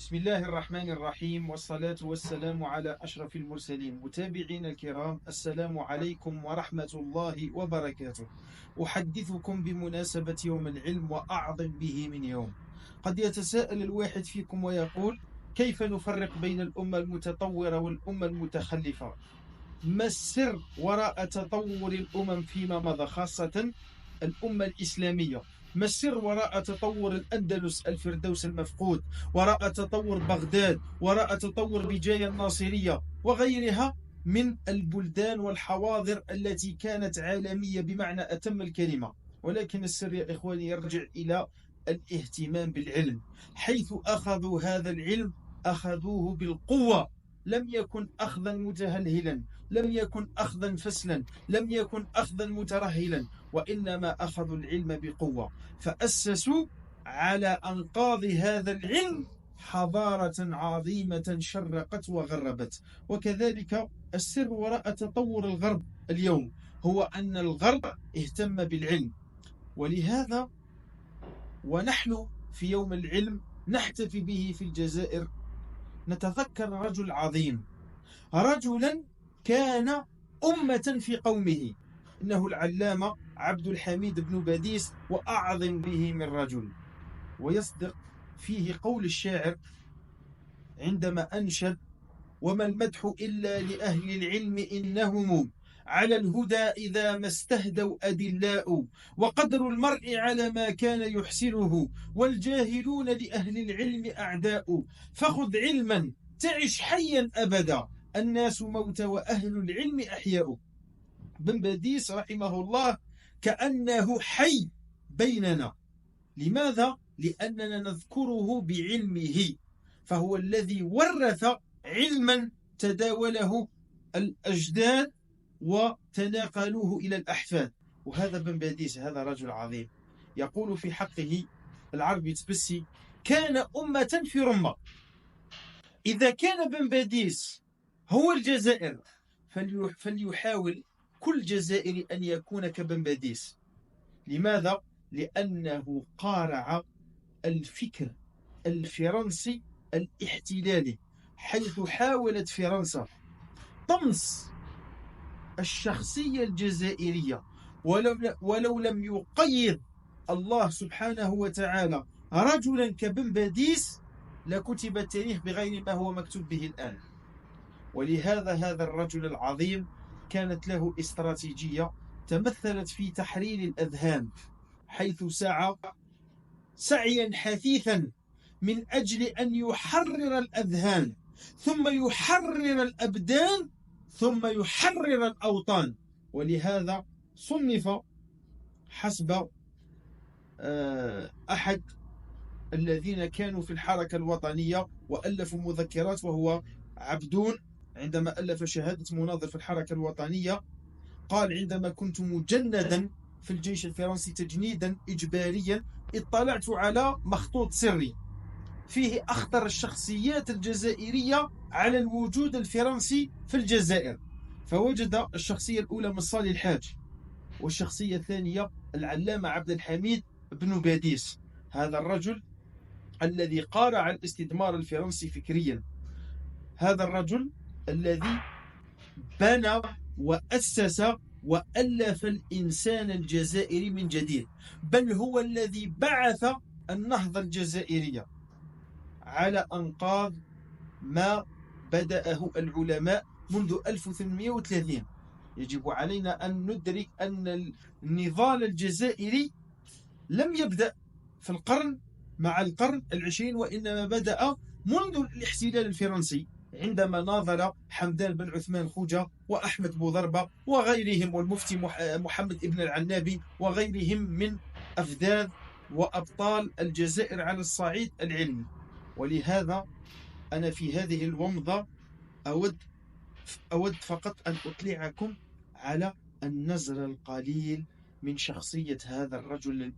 بسم الله الرحمن الرحيم، والصلاة والسلام على أشرف المرسلين. متابعين الكرام، السلام عليكم ورحمة الله وبركاته. أحدثكم بمناسبة يوم العلم وأعظم به من يوم. قد يتساءل الواحد فيكم ويقول: كيف نفرق بين الأمة المتطورة والأمة المتخلفة؟ ما السر وراء تطور الأمم فيما مضى، خاصة الأمة الإسلامية؟ ما السر وراء تطور الأندلس، الفردوس المفقود، وراء تطور بغداد، وراء تطور بجاية الناصرية وغيرها من البلدان والحواضر التي كانت عالمية بمعنى أتم الكلمة؟ ولكن السر يا إخواني يرجع إلى الاهتمام بالعلم. حيث أخذوا هذا العلم أخذوه بالقوة، لم يكن أخذا متهلهلا، لم يكن أخذا فسلا، لم يكن أخذا مترهلا، وإنما أخذوا العلم بقوة، فأسسوا على أنقاض هذا العلم حضارة عظيمة شرقت وغربت. وكذلك السر وراء تطور الغرب اليوم هو أن الغرب اهتم بالعلم. ولهذا ونحن في يوم العلم نحتفي به في الجزائر نتذكر رجل عظيم، رجلا كان أمة في قومه، إنه العلامة عبد الحميد بن باديس، وأعظم به من رجل. ويصدق فيه قول الشاعر عندما أنشد: وما المدح إلا لأهل العلم إنهم على الهدى إذا ما استهدوا أدلاء، وقدر المرء على ما كان يحسنه، والجاهلون لأهل العلم أعداء، فخذ علما تعش حيا أبدا، الناس موت وأهل العلم أحياء. بن باديس رحمه الله كأنه حي بيننا. لماذا؟ لأننا نذكره بعلمه، فهو الذي ورث علما تداوله الأجداد وتناقلوه إلى الأحفاد. وهذا بن باديس، هذا رجل عظيم. يقول في حقه العربي تبسي: كان أمة في رمة. إذا كان بن باديس هو الجزائر، فليحاول كل جزائري أن يكون كبن باديس. لماذا؟ لأنه قارع الفكر الفرنسي الاحتلالي، حيث حاولت فرنسا طمس الشخصية الجزائرية. ولو لم يقيد الله سبحانه وتعالى رجلا كبن باديس لكتب التاريخ بغير ما هو مكتوب به الآن. ولهذا هذا الرجل العظيم كانت له استراتيجية تمثلت في تحرير الأذهان، حيث سعى سعيا حثيثا من أجل أن يحرر الأذهان، ثم يحرر الأبدان، ثم يحرر الأوطان. ولهذا صنف حسب أحد الذين كانوا في الحركة الوطنية وألفوا مذكرات، وهو عبدون، عندما ألف شهادة مناظر في الحركة الوطنية، قال: عندما كنت مجندا في الجيش الفرنسي تجنيدا إجباريا، اطلعت على مخطوط سري فيه أخطر الشخصيات الجزائرية على الوجود الفرنسي في الجزائر، فوجد الشخصية الأولى مصالي الحاج، والشخصية الثانية العلامة عبد الحميد بن باديس، هذا الرجل الذي قارع الاستثمار الفرنسي فكريا، هذا الرجل الذي بنى وأسس وألف الإنسان الجزائري من جديد، بل هو الذي بعث النهضة الجزائرية على أنقاض ما بدأه العلماء منذ 1830. يجب علينا أن ندرك أن النضال الجزائري لم يبدأ في القرن مع القرن العشرين، وإنما بدأ منذ الاحتلال الفرنسي، عندما ناضل حمدان بن عثمان خوجة وأحمد بوضربة وغيرهم، والمفتي محمد ابن العنابي وغيرهم من أفذاذ وأبطال الجزائر على الصعيد العلمي. ولهذا أنا في هذه الومضة أود فقط أن أطلعكم على النزر القليل من شخصية هذا الرجل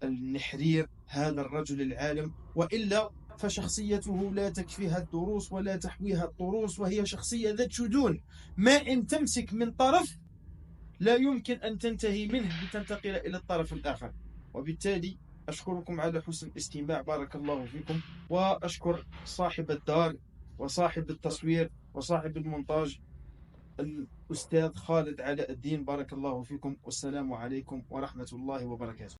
النحرير، هذا الرجل العالم، وإلا فشخصيته لا تكفيها الدروس ولا تحويها الطروس، وهي شخصية ذات شذون، ما إن تمسك من طرف لا يمكن أن تنتهي منه لتنتقل إلى الطرف الآخر. وبالتالي أشكركم على حسن الاستماع، بارك الله فيكم. وأشكر صاحب الدار وصاحب التصوير وصاحب المونتاج الأستاذ خالد علاء الدين، بارك الله فيكم، والسلام عليكم ورحمة الله وبركاته.